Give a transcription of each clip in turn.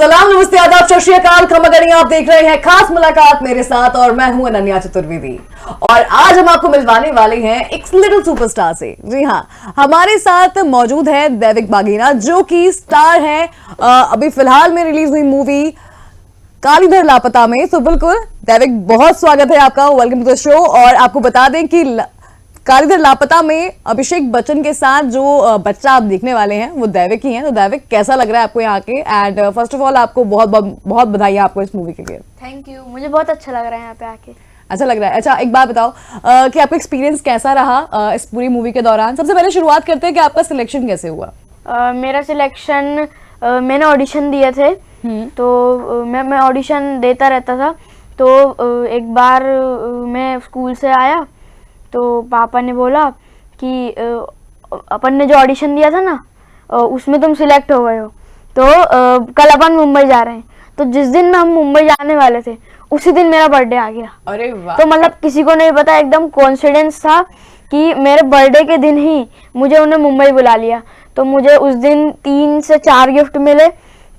सलाम, नमस्ते, आदाब, सत श्री अकाल, खमगनी। आप देख रहे हैं खास मुलाकात मेरे साथ और मैं हूं अनन्या चतुर्वेदी। और आज हम आपको मिलवाने वाले हैं एक लिटिल सुपरस्टार से। जी हाँ, हमारे साथ मौजूद है दैविक बाघेला, जो कि स्टार हैं अभी फिलहाल में रिलीज हुई मूवी कालीधर लापता में। तो बिल्कुल दैविक, बहुत स्वागत है आपका, वेलकम टू द शो। और आपको बता दें कि कालीधर लापता में अभिषेक बच्चन के साथ जो बच्चा आप देखने वाले हैं वो दैविक ही हैं। तो दैविक, कैसा लग रहा है आपको यहाँ के? एंड फर्स्ट ऑफ ऑल आपको बहुत बहुत बधाई आपको इस मूवी के लिए। थैंक यू, मुझे बहुत अच्छा लग रहा है यहाँ पे आके। अच्छा लग रहा है। अच्छा, एक बात बताओ कि आपका एक्सपीरियंस कैसा रहा इस पूरी मूवी के दौरान? सबसे पहले शुरुआत करते हैं कि आपका सिलेक्शन कैसे हुआ? मेरा सिलेक्शन, मैंने ऑडिशन दिए थे, तो मैं ऑडिशन देता रहता था। तो एक बार मैं स्कूल से आया तो पापा ने बोला कि अपन ने जो ऑडिशन दिया था ना उसमें तुम सिलेक्ट हो गए हो, तो कल अपन मुंबई जा रहे हैं। तो जिस दिन हम मुंबई जाने वाले थे उसी दिन मेरा बर्थडे आ गया। अरे वाह! तो मतलब किसी को नहीं पता, एकदम कॉन्फिडेंस था कि मेरे बर्थडे के दिन ही मुझे उन्हें मुंबई बुला लिया। तो मुझे उस दिन 3 से 4 गिफ्ट मिले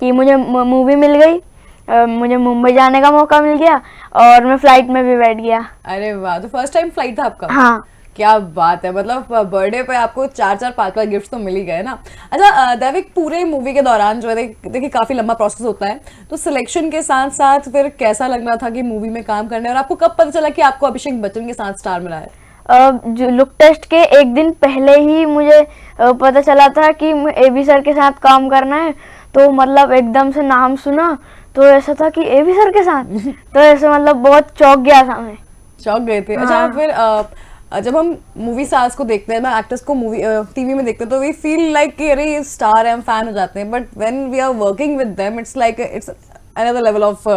कि मुझे मूवी मिल गई, मुझे मुंबई जाने का मौका मिल गया और मैं फ्लाइट में भी बैठ गया। अरे वाह! तो फर्स्ट टाइम फ्लाइट था आपका? हाँ। क्या बात है, मतलब बर्थडे पे आपको 4-4, 5-5 गिफ्ट तो मिल ही गए ना। अच्छा दैविक, पूरे मूवी के दौरान जो है देखिए काफी लंबा प्रोसेस होता है, तो सिलेक्शन के साथ साथ फिर कैसा लग रहा था कि मूवी में काम करना है? और आपको कब पता चला कि आपको अभिषेक बच्चन के साथ स्टार मिला है? जो लुक टेस्ट के एक दिन पहले ही मुझे पता चला था कि एबी सर के साथ काम करना है। तो मतलब एकदम से नाम सुना तो ऐसा था कि एबी सर के साथ तो ऐसे मतलब बहुत चौंक गया था मैं। चौंक गए थे? हाँ। अच्छा, फिर जब हम मूवी स्टार्स को देखते हैं ना, एक्टर्स को मूवी टीवी में देखते हैं, तो वी फील लाइक कि अरे ये स्टार है, हम फैन हो जाते हैं। But when we are working with them it's like it's another level of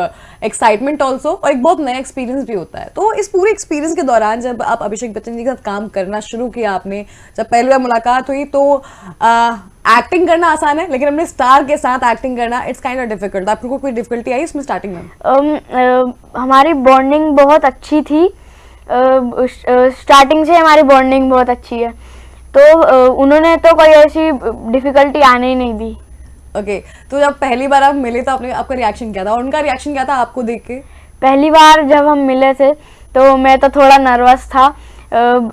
excitement also, और एक बहुत नया एक्सपीरियंस भी होता है। तो इस पूरे एक्सपीरियंस के दौरान जब आप अभिषेक बच्चन जी के साथ काम करना शुरू किया, आपने जब पहली बार मुलाकात हुई, तो एक्टिंग करना आसान है, लेकिन अपने स्टार के साथ एक्टिंग करना इट्स काइंड ऑफ डिफिकल्ट। आपको कोई डिफिकल्टी आई इसमें स्टार्टिंग में? हमारी बॉन्डिंग बहुत अच्छी थी, स्टार्टिंग से हमारी बॉन्डिंग बहुत अच्छी है। तो उन्होंने तो कोई ऐसी डिफिकल्टी आने ही नहीं दी। ओके, तो जब पहली बार आप मिले तो आपका रिएक्शन क्या था, और उनका रिएक्शन क्या था आपको देख के? पहली बार जब हम मिले थे तो मैं तो थोड़ा नर्वस था,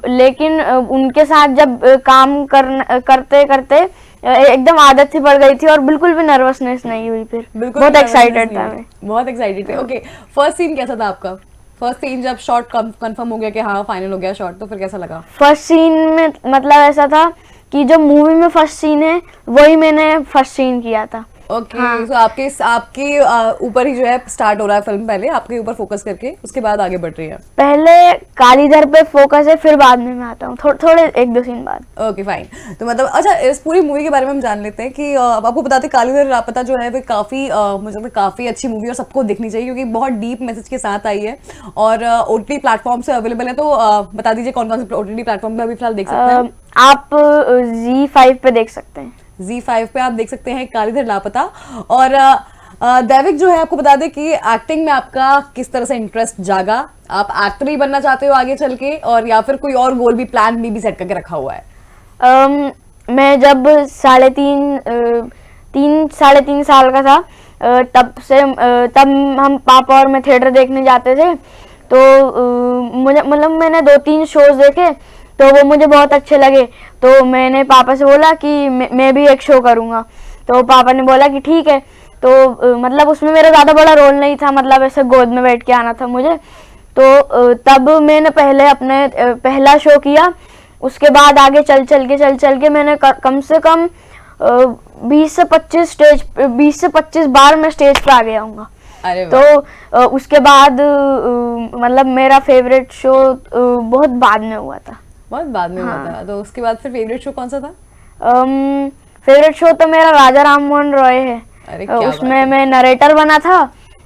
लेकिन उनके साथ जब काम करते करते एकदम आदत सी पड़ गई थी और बिल्कुल भी नर्वसनेस नहीं हुई। फिर बहुत एक्साइटेड था मैं। बहुत एक्साइटेड थे। ओके, फर्स्ट सीन कैसा था आपका? फर्स्ट सीन जब शॉट कंफर्म हो गया कि हाँ फाइनल हो गया शॉट, तो फिर कैसा लगा? फर्स्ट सीन में मतलब ऐसा था कि जो मूवी में फर्स्ट सीन है वही मैंने फर्स्ट सीन किया था। ओके, हाँ। तो आपके ऊपर ही जो है स्टार्ट हो रहा है फिल्म, पहले आपके ऊपर फोकस करके उसके बाद आगे बढ़ रही है। पहले कालीधर पे फोकस है, फिर बाद में मैं आता हूँ थोड़े 1-2 सीन बाद। Okay fine. तो मतलब अच्छा, इस पूरी मूवी के बारे में हम जान लेते हैं कि आपको बताते कालीधर लापता जो है वो काफी मुझे लगता है काफी अच्छी मूवी और सबको देखनी चाहिए, क्योंकि बहुत डीप मैसेज के साथ आई है और OTT प्लेटफॉर्म से अवेलेबल है। तो बता दीजिए कौन कौन से OTT प्लेटफॉर्म पे अभी फिलहाल देख सकते हैं? आप ZEE5 पे देख सकते हैं। ZEE5 पे आप देख सकते हैं कालीधर लापता। और दैविक जो है, आपको बता दें कि एक्टिंग में आपका किस तरह से इंटरेस्ट जागा? आप एक्टर ही बनना चाहते हो आगे चल के, और या फिर कोई और गोल भी, प्लान भी सेट करके रखा हुआ है? मैं जब 3.5 साल का था तब हम पापा और मैं थिएटर देखने जाते थे। तो मुझे मतलब मैंने 2-3 शोज देखे तो वो मुझे बहुत अच्छे लगे। तो मैंने पापा से बोला कि मैं भी एक शो करूँगा। तो पापा ने बोला कि ठीक है। तो मतलब उसमें मेरा ज़्यादा बड़ा रोल नहीं था, मतलब ऐसे गोद में बैठ के आना था मुझे। तो तब मैंने पहले अपने पहला शो किया, उसके बाद आगे चल चल के मैंने कम से कम 20 से 25 बार मैं स्टेज पे आ गया हूँगा। तो उसके बाद मतलब मेरा फेवरेट शो बहुत बाद में हुआ था। बहुत बाद में हुआ था? तो उसके बाद फिर फेवरेट शो कौन सा था? फेवरेट शो तो मेरा राजा राम मोहन रॉय है। अरे क्या उसमें मैं नरेटर बना था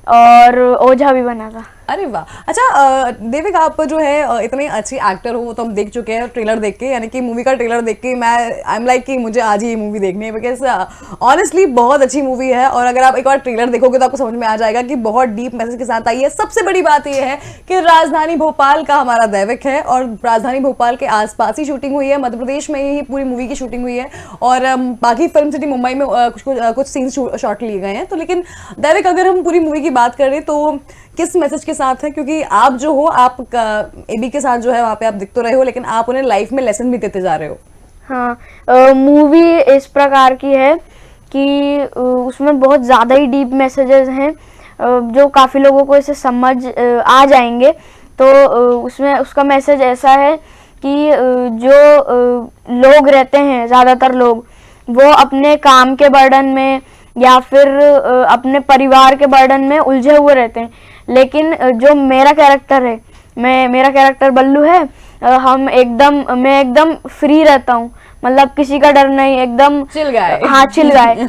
और ओझा भी बना था। अरे वाह। अच्छा देविक, आप जो है इतने अच्छे एक्टर हो, वो तो हम देख चुके हैं ट्रेलर देख के, यानी कि मूवी का ट्रेलर देख के मैं आई एम लाइक कि मुझे आज ही ये मूवी देखनी है, बिकॉज ऑनेस्टली बहुत अच्छी मूवी है। और अगर आप एक बार ट्रेलर देखोगे तो आपको समझ में आ जाएगा कि बहुत डीप मैसेज के साथ आई है। सबसे बड़ी बात ये है कि राजधानी भोपाल का हमारा दैविक है और राजधानी भोपाल के आसपास ही शूटिंग हुई है, मध्य प्रदेश में ही पूरी मूवी की शूटिंग हुई है। और बाकी फिल्म सिटी मुंबई में कुछ सीन्स शॉट लिए गए हैं। तो लेकिन दैविक, अगर हम पूरी मूवी की बात करें तो किस मैसेज के साथ है? क्योंकि आप जो हो, आप एबी के साथ जो है वहाँ पे आप दिख तो रहे हो, लेकिन आप उन्हें लाइफ में लेसन भी देते जा रहे हो। हाँ, मूवी इस प्रकार की है कि उसमें बहुत ज़्यादा ही डीप मैसेजेस हैं जो काफ़ी लोगों को इसे समझ आ जाएंगे। तो उसमें उसका मैसेज ऐसा है कि जो लोग रहते हैं, ज़्यादातर लोग, वो अपने काम के बर्डन में या फिर अपने परिवार के बर्डन में उलझे हुए रहते हैं। लेकिन जो मेरा कैरेक्टर है, मेरा कैरेक्टर बल्लू है, मैं एकदम फ्री रहता हूँ, मतलब किसी का डर नहीं, एकदम चिल गाय। हाँ, चिल गाय।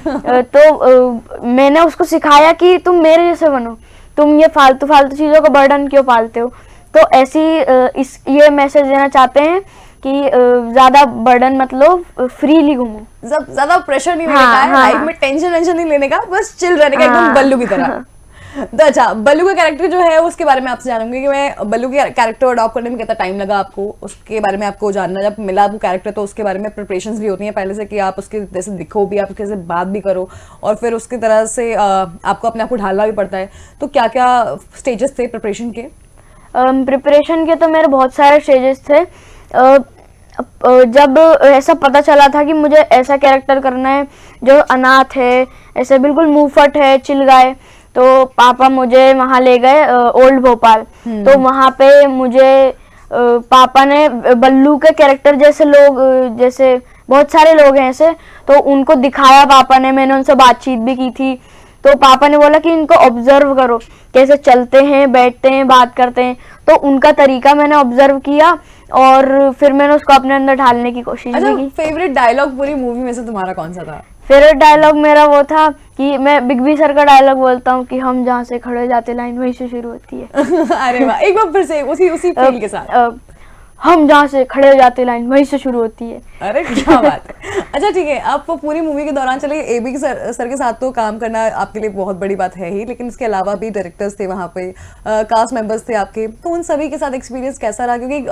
तो मैंने उसको सिखाया कि तुम मेरे जैसे बनो, तुम ये फालतू चीज़ों का बर्डन क्यों पालते हो। तो ऐसी ये मैसेज देना चाहते हैं कि ज्यादा बर्डन मतलब फ्रीली घूमो, ज्यादा प्रेशर नहीं लेने का है, लाइफ में टेंशन नहीं लेने का, बस चिल रहने का, एकदम बल्लू की तरह। तो अच्छा, बल्लू का कैरेक्टर जो है उसके बारे में आपसे जानूंगी कि मैं बल्लू के कैरेक्टर अडॉप्ट करने में कितना टाइम लगा आपको, उसके बारे में आपको जानना। जब मिला आपको कैरेक्टर तो उसके बारे में प्रिपरेशंस भी होती हैं पहले से कि आप उसके जैसे दिखो भी, आप उसके जैसे बात भी करो, और फिर उसकी तरह से आपको अपने आप को ढालना भी पड़ता है। तो क्या क्या स्टेजेस थे प्रिपरेशन के? प्रिपरेशन के तो मेरे बहुत सारे स्टेजेस थे। जब ऐसा पता चला था कि मुझे ऐसा कैरेक्टर करना है जो अनाथ है, ऐसे बिल्कुल मुंहफट है, चिल गाय, तो पापा मुझे वहाँ ले गए ओल्ड भोपाल। तो वहाँ पे मुझे पापा ने बल्लू के कैरेक्टर जैसे लोग, जैसे बहुत सारे लोग हैं ऐसे, तो उनको दिखाया पापा ने, मैंने उनसे बातचीत भी की थी। तो पापा ने बोला कि इनको ऑब्जर्व करो, कैसे चलते हैं, बैठते हैं, बात करते हैं। तो उनका तरीका मैंने ऑब्जर्व किया और फिर मैंने उसको अपने अंदर ढालने की कोशिश की। फेवरेट डायलॉग पूरी मूवी में से तुम्हारा कौन सा था? फेवरेट डायलॉग मेरा वो था कि मैं बिग बी सर का डायलॉग बोलता हूँ कि हम जहाँ से खड़े जाते लाइन वहीं से शुरू होती है। अरे वाह, एक बार फिर से उसी फील के साथ। हम जहाँ से खड़े हो जाते लाइन वहीं से शुरू होती है। अरे क्या बात है। अच्छा ठीक है, आप पूरी मूवी के दौरान, चलिए एबी सर के साथ तो काम करना आपके लिए बहुत बड़ी बात है ही, लेकिन इसके अलावा भी डायरेक्टर्स थे वहाँ पे, कास्ट मेंबर्स थे आपके, तो उन सभी के साथ एक्सपीरियंस कैसा रहा? क्योंकि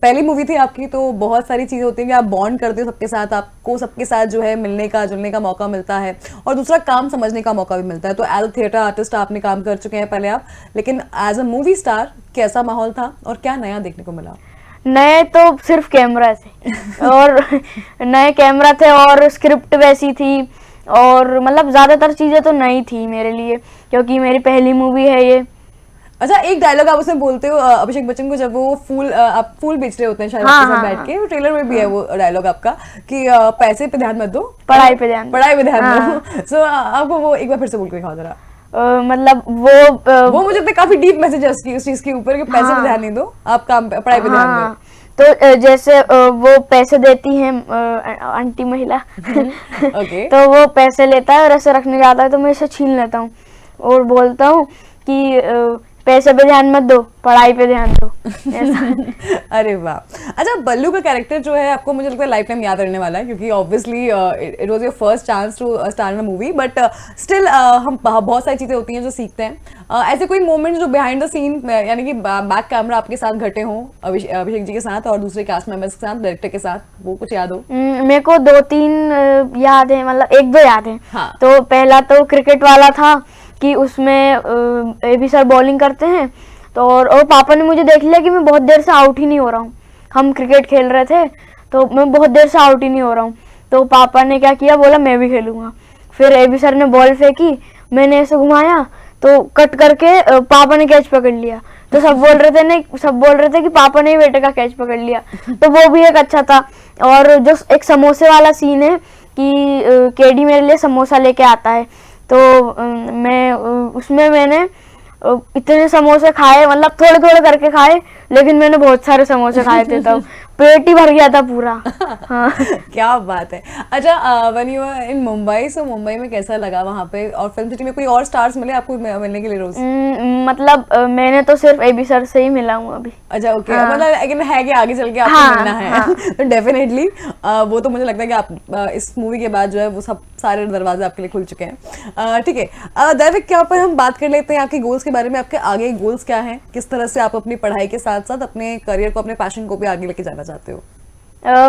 पहली मूवी थी आपकी, तो बहुत सारी चीज़ें होती हैं कि आप बॉन्ड करते हो सबके साथ, आपको सबके साथ जो है मिलने का जुलने का मौका मिलता है, और दूसरा काम समझने का मौका भी मिलता है। तो एज अ थिएटर आर्टिस्ट आपने काम कर चुके हैं पहले आप, लेकिन एज अ मूवी स्टार कैसा माहौल था और क्या नया देखने को मिला? नए तो सिर्फ कैमरा थे और नए कैमरा थे और स्क्रिप्ट वैसी थी, और मतलब ज्यादातर चीजें तो नई थी मेरे लिए, क्योंकि मेरी पहली मूवी है ये। अच्छा, एक डायलॉग आप उसमें बोलते हो अभिषेक बच्चन को, जब वो आप फूल बेच रहे होते हैं शायद आपके साथ बैठ के, ट्रेलर में भी है वो डायलॉग आपका कि पैसे पे ध्यान मत दो, पढ़ाई पे ध्यान दो। सो आपको वो एक बार फिर से बोल के दिखाओ जरा। मतलब वो मुझे तो काफी डीप मैसेज है उस चीज के ऊपर कि पैसे पे ध्यान नहीं दो, आप काम पढ़ाई पे ध्यान दो। तो जैसे वो पैसे देती है आंटी महिला तो वो पैसे लेता है और ऐसे रखने जाता है, तो मैं इसे छीन लेता हूँ और बोलता हूँ कि पैसे पे ध्यान मत दो, पढ़ाई पे ध्यान दो। अरे वाह। अच्छा, बल्लू का कैरेक्टर जो है आपको मुझे लगता है लाइफ टाइम याद रहने वाला है, क्योंकि obviously it was your first chance to star in a movie, but still हम बहुत सारी चीजें होती हैं जो सीखते हैं। ऐसे कोई मोमेंट जो बिहाइंड द सीन, यानी कि बैक कैमरा आपके साथ घटे हों, अभिषेक जी के साथ और दूसरे कास्ट मेंबर्स के साथ, डायरेक्टर के साथ, वो कुछ याद हो? मेरे को 2-3 याद है, मतलब 1-2 याद है। हाँ। तो पहला तो क्रिकेट वाला था कि उसमें एबी सर बॉलिंग करते हैं, तो और पापा ने मुझे देख लिया कि मैं बहुत देर से आउट ही नहीं हो रहा हूँ। हम क्रिकेट खेल रहे थे तो मैं बहुत देर से आउट ही नहीं हो रहा हूँ, तो पापा ने क्या किया, बोला मैं भी खेलूंगा। फिर एबी सर ने बॉल फेंकी, मैंने ऐसे घुमाया तो कट करके पापा ने कैच पकड़ लिया। तो सब बोल रहे थे कि पापा ने ही बेटे का कैच पकड़ लिया, तो वो भी एक अच्छा था। और जो एक समोसे वाला सीन है कि केडी मेरे लिए समोसा लेके आता है, तो मैंने इतने समोसे खाए, मतलब थोड़े थोड़े करके खाए, लेकिन मैंने बहुत सारे समोसे खाए थे तब। पेट ही भर गया था पूरा। हाँ। क्या बात है। अच्छा, व्हेन यू वर इन मुंबई, सो मुंबई में कैसा लगा वहाँ पे, और फिल्म सिटी में कोई और स्टार्स मिले आपको मिलने के लिए रोज? मतलब मैंने तो सिर्फ एबी सर से ही मिला हूँ अभी। अच्छा, ओके। हाँ। मतलब लेकिन है कि आगे चल के आपको हाँ, मिलना है। हाँ। तो डेफिनेटली वो तो मुझे लगता है कि आप इस मूवी के बाद जो है वो सब सारे दरवाजे आपके लिए खुल चुके हैं। ठीक है, दैविक, क्या पर हम बात कर लेते हैं आपके गोल्स के बारे में। आपके आगे गोल्स क्या हैं, किस तरह से आप अपनी पढ़ाई के साथ साथ अपने करियर को, अपने पैशन को भी आगे लेके जाना चाहते हो?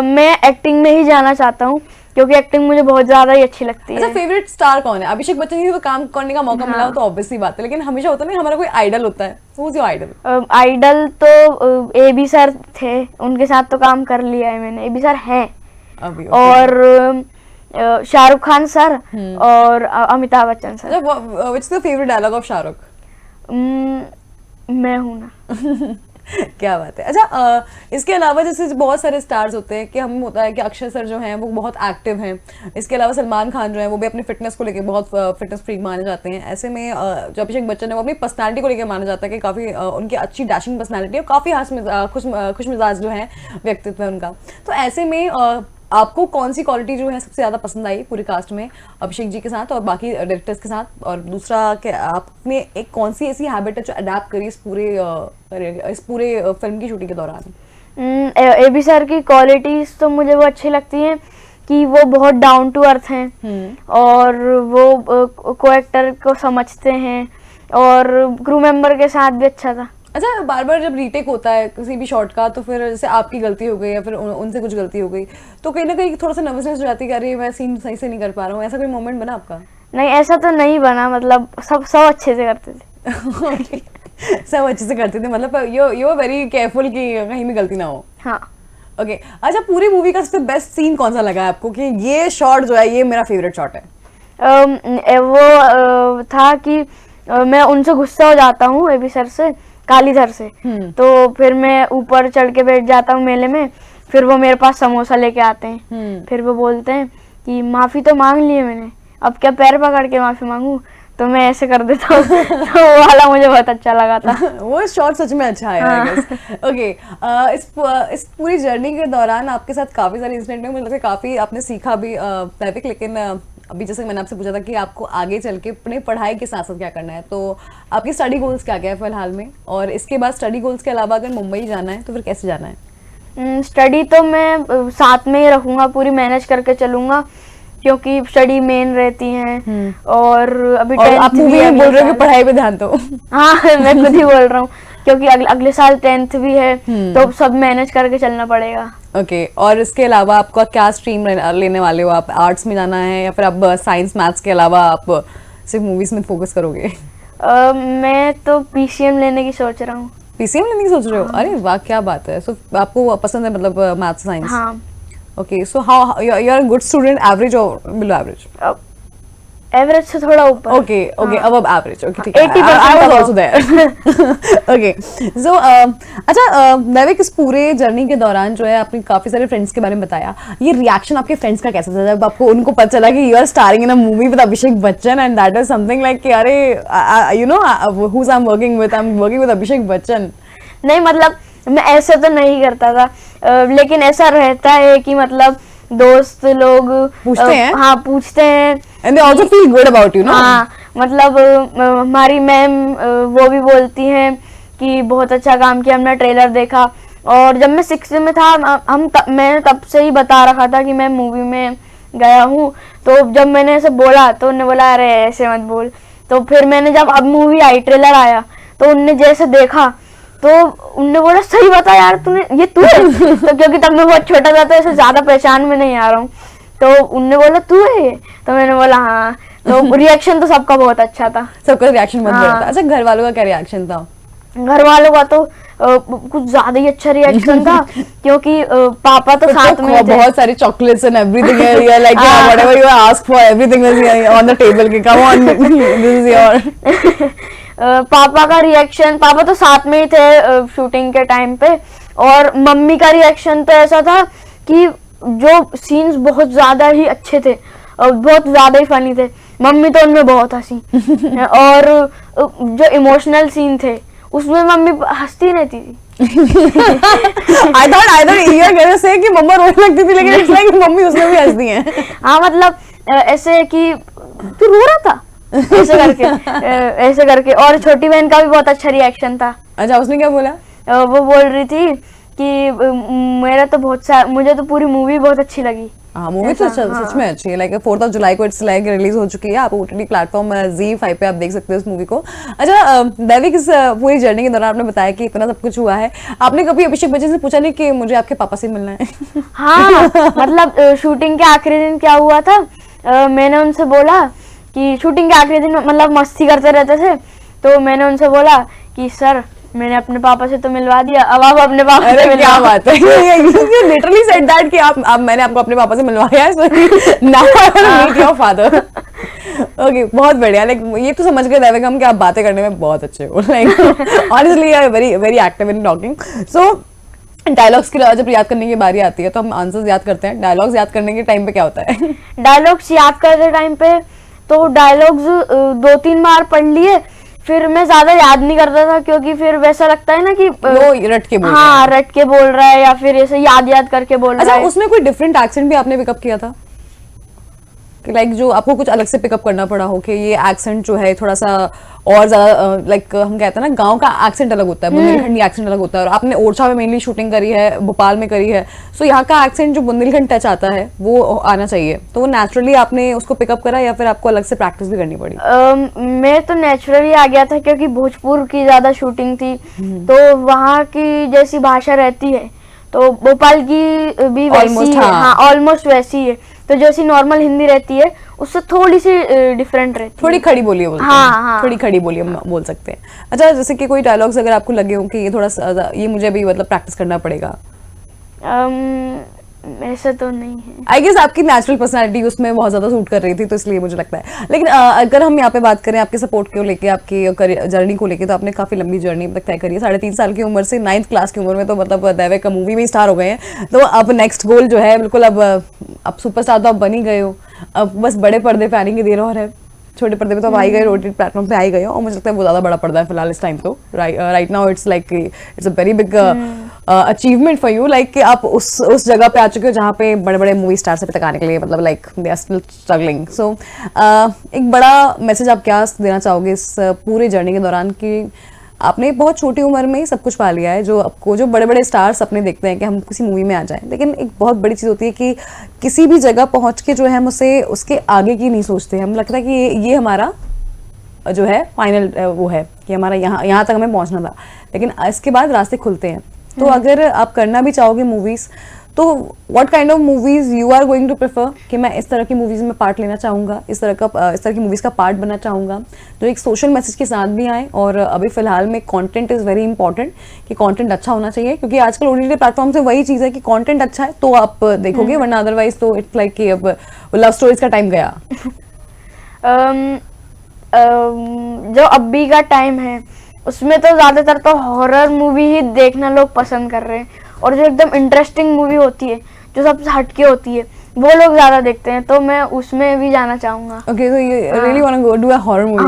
मैं एक्टिंग में ही जाना चाहता हूँ, क्योंकि एक्टिंग मुझे बहुत ज्यादा ही अच्छी लगती अच्छा, है। फेवरेट स्टार कौन है? अभिषेक बच्चन जी को काम करने का मौका मिला हो तो ऑब्वियसली बात है, लेकिन हमेशा होता है ना हमारा कोई आइडल होता है। Who is your idol? Idol तो एबी सर थे, उनके साथ तो काम कर लिया है मैंने। एबी सर हैं अभी और शाहरुख खान सर और Amitabh Bachchan sir. Which is your favourite dialogue of Shahrukh? मैं हूं ना। क्या बात है। अच्छा, इसके अलावा जैसे बहुत सारे स्टार्स होते हैं कि हम होता है कि अक्षय सर जो हैं वो बहुत एक्टिव हैं, इसके अलावा सलमान खान जो है वो भी अपने फिटनेस को लेके बहुत फिटनेस फ्रीक माने जाते हैं। ऐसे में जो अभिषेक बच्चन है वो अपनी पर्सनालिटी को लेकर माना जाता है कि काफ़ी उनकी अच्छी डैशिंग पर्सनालिटी और काफ़ी खुश मिजाज जो है व्यक्तित्व है उनका। तो ऐसे में आपको कौन सी क्वालिटी जो है सबसे ज़्यादा पसंद आई पूरी कास्ट में, अभिषेक जी के साथ और बाकी डायरेक्टर्स के साथ? और दूसरा कि आपने एक कौन सी ऐसी हैबिट है जो अडेप्ट करी इस पूरे फिल्म की शूटिंग के दौरान? एबी सर की क्वालिटीज तो मुझे वो अच्छी लगती हैं कि वो बहुत डाउन टू अर्थ हैं और वो को एक्टर को समझते हैं, और क्रू मेंबर के साथ भी अच्छा था। अच्छा, बार बार जब रीटेक होता है किसी भी शॉट का, तो फिर जैसे आपकी गलती हो गई या फिर उनसे कुछ गलती हो गई, तो कहीं ना कहीं थोड़ा सा नर्वसनेस हो जाती है कि अरे मैं सीन सही से नहीं कर पा रहा हूँ। ऐसा कोई मोमेंट बना आपका? नहीं, ऐसा तो नहीं बना। मतलब सब अच्छे से करते थे। सब अच्छे से करते थे, मतलब यू आर वेरी केयरफुल कि कहीं भी गलती ना हो। हाँ। ओके। अच्छा, पूरी मूवी का सबसे बेस्ट सीन कौन सा लगा है आपको कि ये शॉट जो है ये मेरा फेवरेट शॉट है? वो था कि मैं उनसे गुस्सा हो जाता हूँ एबी सर से, कालीधर से। तो फिर मैं ऊपर चढ़ के बैठ जाता हूँ मेले में, फिर वो मेरे पास समोसा लेके आते हैं। फिर वो बोलते हैं कि माफी तो मांग ली है मैंने, अब क्या पैर पकड़ के माफी मांगू? तो मैं ऐसे कर देता हूँ। तो वो वाला मुझे बहुत अच्छा लगा था। वो शॉट सच में अच्छा है। हाँ। ओके। इस पूरी जर्नी के दौरान आपके साथ काफी सारे इंसिडेंट में मुझे लगता है काफी आपने सीखा भी दैविक, लेकिन अभी जैसे मैंने आपसे पूछा था कि आपको आगे चल के अपने पढ़ाई के साथ साथ क्या करना है, तो आपकी स्टडी गोल्स क्या क्या है फिलहाल में, और इसके बाद स्टडी गोल्स के अलावा अगर मुंबई जाना है तो फिर कैसे जाना है? स्टडी तो मैं साथ में ही रखूंगा, पूरी मैनेज करके चलूंगा, क्योंकि स्टडी मेन रहती है। और अभी और आप मूवी में बोल रहे हो कि पढ़ाई पे ध्यान दो। हाँ, मैं खुद ही बोल रहा हूँ, क्योंकि अगले साल 10th भी है, तो सब मैनेज करके चलना पड़ेगा। ओके। और इसके अलावा आपका क्या स्ट्रीम लेने वाले हो? आप आर्ट्स में जाना है या फिर आप साइंस मैथ्स के अलावा आप सिर्फ मूवीज में फोकस करोगे? मैं तो पीसीएम लेने की सोच रहा हूँ। पीसीएम लेने की सोच रहे हो? अरे वाह, क्या बात है। सो आपको पसंद है मतलब मैथ्स साइंस? हाँ। Okay. So how you are a good student, average और बिलो एवरेज? एवरेज से थोड़ा ऊपर। Okay, above average. ओके, ठीक है। 80% I was also there. Okay. So अच्छा, दैविक, इस पूरे जर्नी के दौरान जो है आपने काफी सारे फ्रेंड्स के बारे में बताया, ये रिएक्शन आपके फ्रेंड्स का कैसा था जब आपको उनको पता चला कि you are starring in a movie with Abhishek Bachchan, and that is something like कि अरे you know who I am working with Abhishek Bachchan? नहीं, मतलब मैं ऐसे तो नहीं करता था, लेकिन ऐसा रहता है कि मतलब दोस्त लोग पूछते हैं। हाँ, पूछते हैं, and they also feel good about you, no? हाँ, मतलब हमारी मैम वो भी बोलती हैं कि बहुत अच्छा काम किया, हमने ट्रेलर देखा। और जब मैं 6th में था, मैंने तब से ही बता रखा था कि मैं मूवी में गया हूँ। तो जब मैंने ऐसे बोला तो उन्होंने बोला अरे ऐसे मत बोल। तो फिर मैंने जब अब मूवी आई, ट्रेलर आया, तो उनने जैसे देखा तो उनने बोला सही बता यार, तूने ये तू है? तो क्योंकि तब मैं बहुत छोटा था तो ऐसे ज्यादा पहचान में नहीं आ रहा हूँ, तो उनने बोला तू है ये? तो मैंने बोला हाँ। तो रिएक्शन तो सबका बहुत अच्छा था। सबका रिएक्शन बहुत हाँ। बढ़िया था। अच्छा, घर वालों का क्या रिएक्शन था? घर वालों का तो कुछ ज्यादा ही अच्छा रिएक्शन था, क्योंकि पापा तो साथ में थे। बहुत सारे चॉकलेट्स एंड एवरीथिंग है, you are like yeah, whatever you ask for everything was on the table के come on this is your पापा का रिएक्शन, पापा तो साथ में ही थे शूटिंग के टाइम पे। और मम्मी का रिएक्शन तो ऐसा था कि जो सीन्स बहुत ज्यादा ही अच्छे थे और बहुत ज्यादा ही फनी थे, मम्मी तो उनमें बहुत हंसी। और जो इमोशनल सीन थे उसमें मम्मी हंसती रहती थी। I thought you're gonna say कि मम्मा रोने लगती थी, लेकिन it's like मम्मी उसमें भी हंसती हैं। हाँ मतलब ऐसे कि तू रो रहा था ऐसे करके ऐसे करके। और छोटी बहन का भी बहुत अच्छा रिएक्शन था। अच्छा, उसने क्या बोला? वो बोल रही थी कि मेरा तो मुझे तो पूरी मूवी बहुत अच्छी लगी। हाँ, मूवी तो सच में अच्छी है। लाइक 4 जुलाई को इट्स लाइक रिलीज हो चुकी है। आप ओटीटी प्लेटफॉर्म ZEE5 पे आप देख सकते हो इस मूवी को। अच्छा, दैविक, इस पूरी जर्नी के दौरान आपने बताया कि इतना सब कुछ हुआ है, आपने कभी अभिषेक बच्चन से पूछा नहीं कि मुझे आपके पापा से मिलना है? हाँ मतलब शूटिंग के आखिरी दिन क्या हुआ था, मैंने उनसे बोला कि शूटिंग के आखिरी दिन मतलब मस्ती करते रहते थे, तो मैंने उनसे बोला कि सर मैंने अपने पापा से तो मिलवा दिया, अब आप अपने पापा से मिलवा। क्या बात है, you literally said that कि आप मैंने आपको अपने पापा से मिलवाया है, so now I want to meet your father. Okay, बहुत बढ़िया। लाइक ये तो समझ गए दैविक हम कि आप बातें करने में बहुत अच्छे हो। Like honestly you are very very active in talking. So dialogues की जब याद करने की बारी आती है तो हम आंसर्स याद करते हैं, डायलॉग्स याद करने के टाइम पे क्या होता है? डायलॉग्स याद करते टाइम पे तो डायलॉग्स 2-3 बार पढ़ लिए, फिर मैं ज्यादा याद नहीं करता था, क्योंकि फिर वैसा लगता है ना कि वो रट के बोल रहा है। हाँ रट के बोल रहा है या फिर ऐसे याद करके बोल रहा है। अच्छा, उसमें कोई डिफरेंट एक्सेंट भी आपने पिकअप किया था कि लाइक जो आपको कुछ अलग से पिकअप करना पड़ा हो कि ये एक्सेंट जो है थोड़ा सा और ज्यादा, लाइक हम कहते हैं ना गांव का एक्सेंट अलग होता है, बुंदेलखंडी एक्सेंट अलग होता है, और आपने ओरछा में मेनली शूटिंग करी है, भोपाल में करी है, सो यहाँ का एक्सेंट जो बुंदेलखंड टच आता है वो आना चाहिए, तो वो नेचुरली आपने उसको पिकअप करा या फिर आपको अलग से प्रैक्टिस भी करनी पड़ी? मैं तो नेचुरली आ गया था, क्योंकि भोजपुर की ज्यादा शूटिंग थी, तो वहाँ की जैसी भाषा रहती है तो भोपाल की भी वैसी है। हाँ ऑलमोस्ट वैसी है, तो जैसी नॉर्मल हिंदी रहती है उससे थोड़ी सी डिफरेंट रहती है, थोड़ी खड़ी बोली बोलते हैं। हाँ। थोड़ी खड़ी बोली हम बोल सकते हैं। अच्छा, जैसे कि कोई डायलॉग्स अगर आपको लगे हो कि ये थोड़ा सा ये मुझे भी मतलब प्रैक्टिस करना पड़ेगा? ऐसा तो नहीं है। आई गेस आपकी नेचुरल पर्सनालिटी उसमें बहुत ज्यादा सूट कर रही थी, तो इसलिए मुझे लगता है। लेकिन अगर हम यहाँ पे बात करें आपके सपोर्ट को लेके, आपकी जर्नी को लेके, तो आपने काफी लंबी जर्नी तक तय करी है। 3.5 साल की उम्र से 9th क्लास की उम्र में तो मतलब दैविक का मूवी में स्टार हो गए हैं, तो अब नेक्स्ट गोल जो है बिल्कुल अब सुपरस्टार तो आप बन ही गए हो, अब बस बड़े पर्दे पे आने की देर और है। छोटे पर्दे पे तो आप आ ही गए, ओटीटी प्लेटफॉर्म पे आ ही गए हो, और मुझे लगता है वो ज्यादा बड़ा पर्दा है फिलहाल इस टाइम। तो right now it's like it's a very big achievement for you, like कि आप उस जगह पे आ चुके हो जहाँ पे बड़े बड़े मूवी स्टार से तक आने के लिए मतलब like they are still struggling. So एक बड़ा मैसेज आप क्या देना चाहोगे इस पूरे जर्नी के दौरान कि आपने बहुत छोटी उम्र में ही सब कुछ पा लिया है, जो आपको जो बड़े बड़े स्टार्स अपने देखते हैं कि हम किसी मूवी में आ जाएं, लेकिन एक बहुत बड़ी चीज़ होती है कि किसी भी जगह पहुंच के जो है हम उसे उसके आगे की नहीं सोचते। हम लगता है कि ये हमारा जो है फाइनल वो है कि हमारा यहाँ तक हमें पहुंचना था, लेकिन इसके बाद रास्ते खुलते हैं। तो अगर आप करना भी चाहोगे मूवीज़, तो what kind of movies you are going to prefer कि मैं इस तरह की मूवीज में पार्ट लेना चाहूँगा, इस तरह की मूवीज का पार्ट बनना चाहूँगा जो एक सोशल मैसेज के साथ भी आए, और अभी फिलहाल में कंटेंट इज़ वेरी इंपॉर्टेंट कि कंटेंट अच्छा होना चाहिए, क्योंकि आजकल ओटीटी प्लेटफॉर्म से वही चीज़ है कि कंटेंट अच्छा है तो आप देखोगे, वरना अदरवाइज तो इट्स लाइक कि अब लव स्टोरीज का टाइम गया। जो अभी का टाइम है उसमें तो ज्यादातर तो हॉरर मूवी ही देखना लोग पसंद कर रहे हैं, और जो एकदम इंटरेस्टिंग मूवी होती है जो सबसे हटके होती है वो लोग ज्यादा देखते हैं, तो मैं उसमें भी जाना चाहूंगा। Okay, so you really want to go do a horror movie?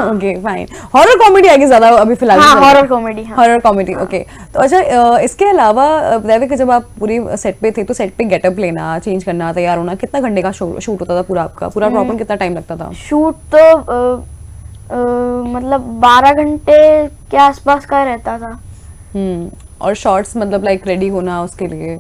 Okay fine, horror comedy आगे ज्यादा अभी फिलहाल? हाँ horror comedy. Horror comedy, okay. तो अच्छा, इसके अलावा दैविक जब आप पूरी सेट पे थे तो सेट पे गेटअप लेना, चेंज करना, तैयार होना, कितना घंटे का शूट होता था पूरा आपका? पूरा प्रॉब्लम कितना टाइम लगता था? शूट तो मतलब 12 घंटे के आसपास का रहता था। और शॉर्ट्स मतलब लाइक रेडी होना उसके लिए?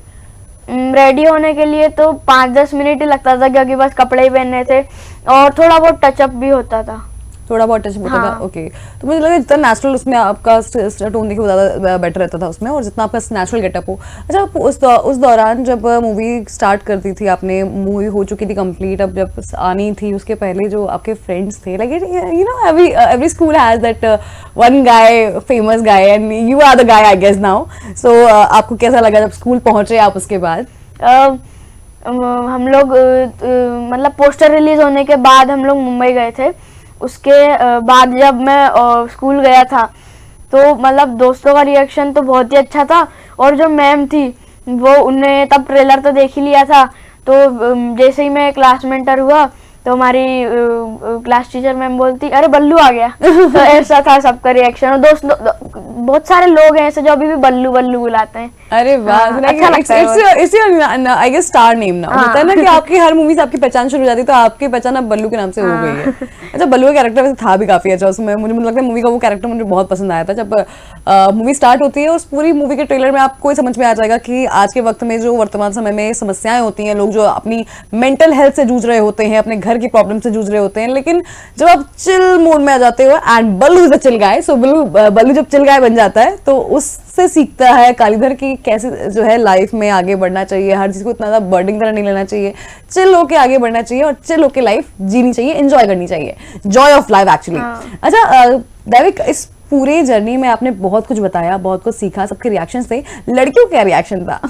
रेडी होने के लिए तो 5-10 मिनट ही लगता था, क्योंकि बस कपड़े ही पहनने थे और थोड़ा बहुत टचअप भी होता था। थोड़ा बहुत टच होता था, ओके। तो मुझे लगा जितना नेचुरल उसमें आपका टोन देखिए वो ज़्यादा बेटर रहता था उसमें, और जितना आपका नेचुरल गेटअप हो। अच्छा, उस दौरान जब मूवी स्टार्ट करती थी, आपने मूवी हो चुकी थी कंप्लीट, अब जब आनी थी उसके पहले जो आपके फ्रेंड्स थे, like you know every school has that one guy, famous guy, and you are the guy I guess now. So आपको कैसा लगा जब स्कूल पहुंचे आप उसके बाद? हम लोग मतलब पोस्टर रिलीज होने के बाद हम लोग मुंबई गए थे। उसके बाद जब मैं स्कूल गया था तो मतलब दोस्तों का रिएक्शन तो बहुत ही अच्छा था, और जो मैम थी वो उन्हें तब ट्रेलर तो देख ही लिया था, तो जैसे ही मैं क्लास में एंटर हुआ तो हमारी क्लास टीचर मैम बोलती अरे बल्लू आ गया। तो ऐसा था सबका रिएक्शन, और दोस्त बहुत सारे लोग हैं ऐसे जो अभी भी बल्लू बल्लू बुलाते हैं। अरे वाह, अच्छा लगता है। It's I guess star name ना, होता है ना कि आपकी हर मूवी से आपकी पहचान शुरू हो जाती है, तो आपकी पहचान अब बल्लू के नाम से हो गई है। अच्छा, बल्लू का कैरेक्टर वैसे था भी काफी अच्छा उसमें, मुझे लगता है मूवी का वो कैरेक्टर मुझे बहुत पसंद आया था। जब मूवी स्टार्ट होती है, उस पूरी मूवी के ट्रेलर में आपको समझ में आ जाएगा कि आज के वक्त में जो वर्तमान समय में समस्याएं होती हैं, लोग जो अपनी मेंटल हेल्थ से जूझ रहे होते हैं, अपने घर की प्रॉब्लम से जूझ रहे होते हैं, लेकिन जब आप चिल मोड में आ जाते हो, and Ballu is the chill guy, so Ballu जब चिल गाय बन जाता है तो उससे सीखता है कालीधर की कैसे जो है लाइफ में आगे बढ़ना चाहिए, हर चीज को इतना ज्यादा बर्डन तरह नहीं लेना चाहिए, चिल होके आगे बढ़ना चाहिए और चिल होके लाइफ जीनी चाहिए, एंजॉय करनी चाहिए, जॉय ऑफ लाइफ एक्चुअली। अच्छा दैविक, इस पूरे जर्नी में आपने बहुत कुछ बताया, बहुत कुछ सीखा, सबके रिएक्शन थे, लड़कियों का रिएक्शन था?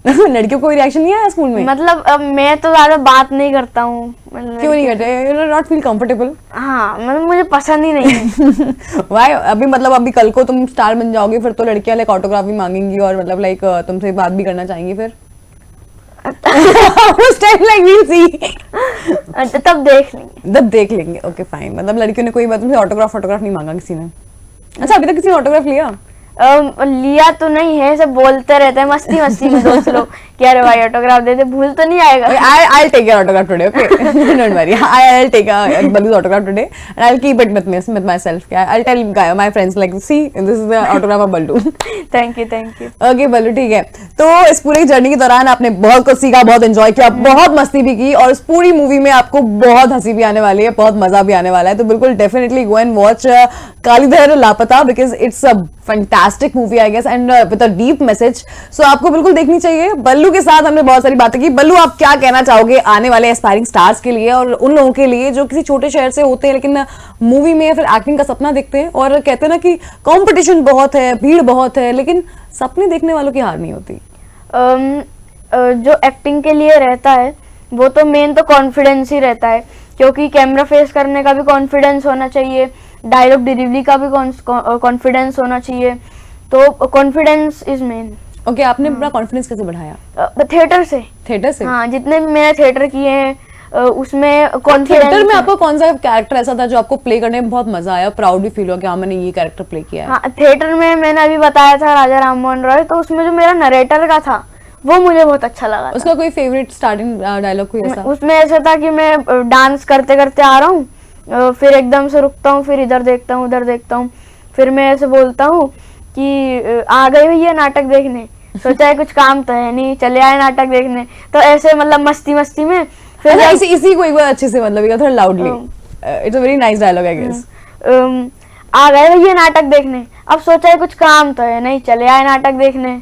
लड़कियों को रिएक्शन नहीं आया स्कूल में? मतलब मैं तो ज्यादा बात नहीं करता हूँ। क्यों नहीं करते? You not feel comfortable? हाँ, मतलब मुझे पसंद ही नहीं है। वाई? अभी मतलब अभी कल को तुम स्टार बन जाओगे, फिर तो लड़कियां लाइक ऑटोग्राफ भी मांगेंगी और मतलब लाइक तुमसे बात भी करना चाहेंगी फिर? उस टाइम लाइक वील सी। तब देख लेंगे। तब देख लेंगे, ओके फाइन। मतलब लड़कियों ने कोई बात तुमसे ऑटोग्राफ नहीं मांगा किसी ने? अच्छा, अभी तक किसी ने ऑटोग्राफ लिया? लिया तो नहीं है, सब बोलते रहते हैं मस्ती मस्ती में दोस्त लोग कि अरे भाई ऑटोग्राफ दे दे, भूल तो नहीं आएगा। I'll take your autograph today, okay? Don't worry. I'll take Ballu's autograph today and I'll keep it with myself. I'll tell my friends like, see, this is the autograph of Ballu. Thank you. Okay Ballu, ठीक है। तो इस पूरी journey के दौरान आपने बहुत कुछ सीखा, बहुत एंजॉय किया, बहुत मस्ती भी की, और इस पूरी मूवी में आपको बहुत हंसी भी आने वाली है, बहुत मजा भी आने वाला है। तो बिल्कुल definitely go and watch Kalidhar Laapata, because it's a fantastic movie I guess and with a deep message. So आपको बिल्कुल देखनी चाहिए। बल्लू के साथ हमने बहुत सारी बातें की। बल्लू, आप क्या कहना चाहोगे आने वाले एस्पायरिंग स्टार्स के लिए और उन लोगों के लिए जो किसी छोटे शहर से होते हैं लेकिन मूवी में या फिर एक्टिंग का सपना देखते हैं, और कहते हैं ना कि कंपटीशन बहुत है, भीड़ बहुत है, लेकिन सपने देखने वालों की हार नहीं होती? जो एक्टिंग के लिए रहता है वो तो मेन तो कॉन्फिडेंस ही रहता है, क्योंकि कैमरा फेस करने का भी कॉन्फिडेंस होना चाहिए, डायलॉग डिलीवरी का भी कॉन्फिडेंस होना चाहिए, तो कॉन्फिडेंस इज मेन। ओके, आपने अपना कॉन्फिडेंस कैसे बढ़ाया? थिएटर से। थिएटर से? हाँ, जितने भी मैंने थिएटर किए हैं उसमें कॉन्फिडेंस। थिएटर में आपका कौन सा कैरेक्टर ऐसा था जो आपको प्ले करने में बहुत मजा आया, प्राउड भी फील हुआ कि हाँ मैंने ये कैरेक्टर प्ले किया है? हाँ, थिएटर में मैंने अभी बताया था राजा राम मोहन रॉय, तो उसमें जो मेरा नरेटर का था वो मुझे बहुत अच्छा लगा। उसका कोई फेवरेट स्टार्टिंग डायलॉग कोई ऐसा? उसमें ऐसा था कि मैं डांस करते करते आ रहा हूँ, फिर एकदम से रुकता हूँ, फिर इधर देखता हूँ, उधर देखता हूँ, फिर मैं ऐसे बोलता हूँ कि आ गए भैया नाटक देखने, सोचा है कुछ काम तो है नहीं, चले आए नाटक देखने। तो ऐसे मतलब मस्ती मस्ती में फिर इसी को एक बार अच्छे से मतलब थोड़ा loudly, it's a very nice dialogue I guess. आ गए भैया नाटक देखने, अब सोचा है कुछ काम तो है नहीं, चले आए नाटक देखने,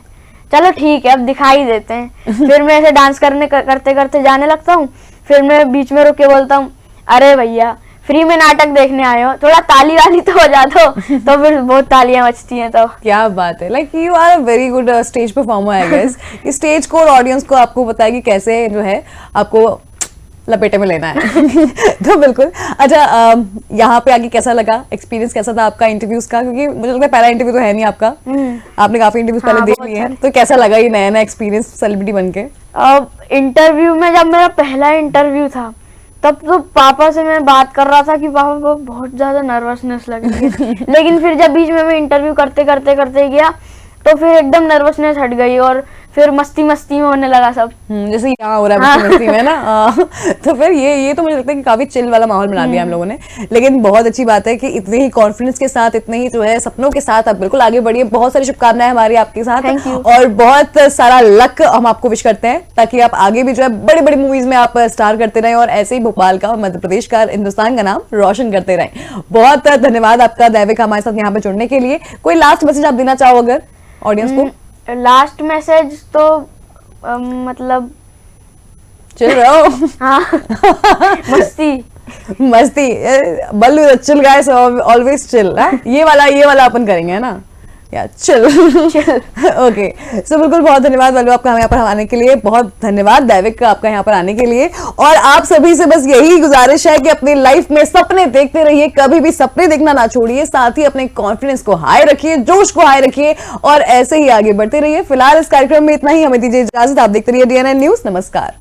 चलो ठीक है अब दिखाई देते हैं। फिर मैं ऐसे डांस करते करते जाने लगता हूँ, फिर मैं बीच में रुक के बोलता हूँ अरे भैया फ्री में नाटक देखने आए हो, थोड़ा ताली वाली तो हो जाते हो, तो फिर बहुत तालियां बजती हैं। तो क्या बात है, like you are a very good stage performer I guess. Stage को और ऑडियंस को आपको पता है कि कैसे जो है आपको लपेटे में लेना है। तो बिल्कुल। अच्छा, यहाँ पे आगे कैसा लगा, एक्सपीरियंस कैसा था आपका इंटरव्यूज का? क्योंकि मुझे लगता है पहला इंटरव्यू तो है नहीं आपका, आपने काफी इंटरव्यूज पहले देख लिए हैं, तो कैसा लगा ये नया नया एक्सपीरियंस सेलिब्रिटी बनके? इंटरव्यू में जब मेरा पहला इंटरव्यू था तब तो पापा से मैं बात कर रहा था कि पापा को बहुत ज्यादा नर्वसनेस लग रही है। लेकिन फिर जब बीच में मैं इंटरव्यू करते गया तो फिर एकदम नर्वसनेस हट गई और फिर मस्ती मस्ती में होने लगा सब, जैसे यहाँ हो रहा है मस्ती में ना। तो फिर ये तो मुझे लगता है कि काफी चिल वाला माहौल बना दिया हम लोगों ने। लेकिन बहुत अच्छी बात है कि इतने ही कॉन्फिडेंस के साथ, इतने ही जो है सपनों के साथ आप बिल्कुल आगे बढ़िए। बहुत सारी शुभकामनाएं हमारी आपके साथ और बहुत सारा लक हम आपको विश करते हैं, ताकि आप आगे भी जो है बड़ी बड़ी मूवीज में आप स्टार करते रहें और ऐसे ही भोपाल का, मध्य प्रदेश का, हिंदुस्तान का नाम रोशन करते रहें। बहुत धन्यवाद आपका दैविक हमारे साथ यहाँ पे जुड़ने के लिए। कोई लास्ट मैसेज आप देना चाहो अगर ऑडियंस को? लास्ट मैसेज तो मतलब चिल रहो। हाँ। मस्ती बल्लू चिल गाइस, ऑलवेज चिल। ये वाला अपन करेंगे, है ना? चिल। ओके, सो बिल्कुल बहुत धन्यवाद बल्लू आपका यहाँ पर आने के लिए, बहुत धन्यवाद दैविक का आपका यहाँ पर आने के लिए। और आप सभी से बस यही गुजारिश है कि अपनी लाइफ में सपने देखते रहिए, कभी भी सपने देखना ना छोड़िए, साथ ही अपने कॉन्फिडेंस को हाई रखिए, जोश को हाई रखिए और ऐसे ही आगे बढ़ते रहिए। फिलहाल इस कार्यक्रम में इतना ही, हमें दीजिए इजाजत। आप देखते रहिए DNN न्यूज। नमस्कार।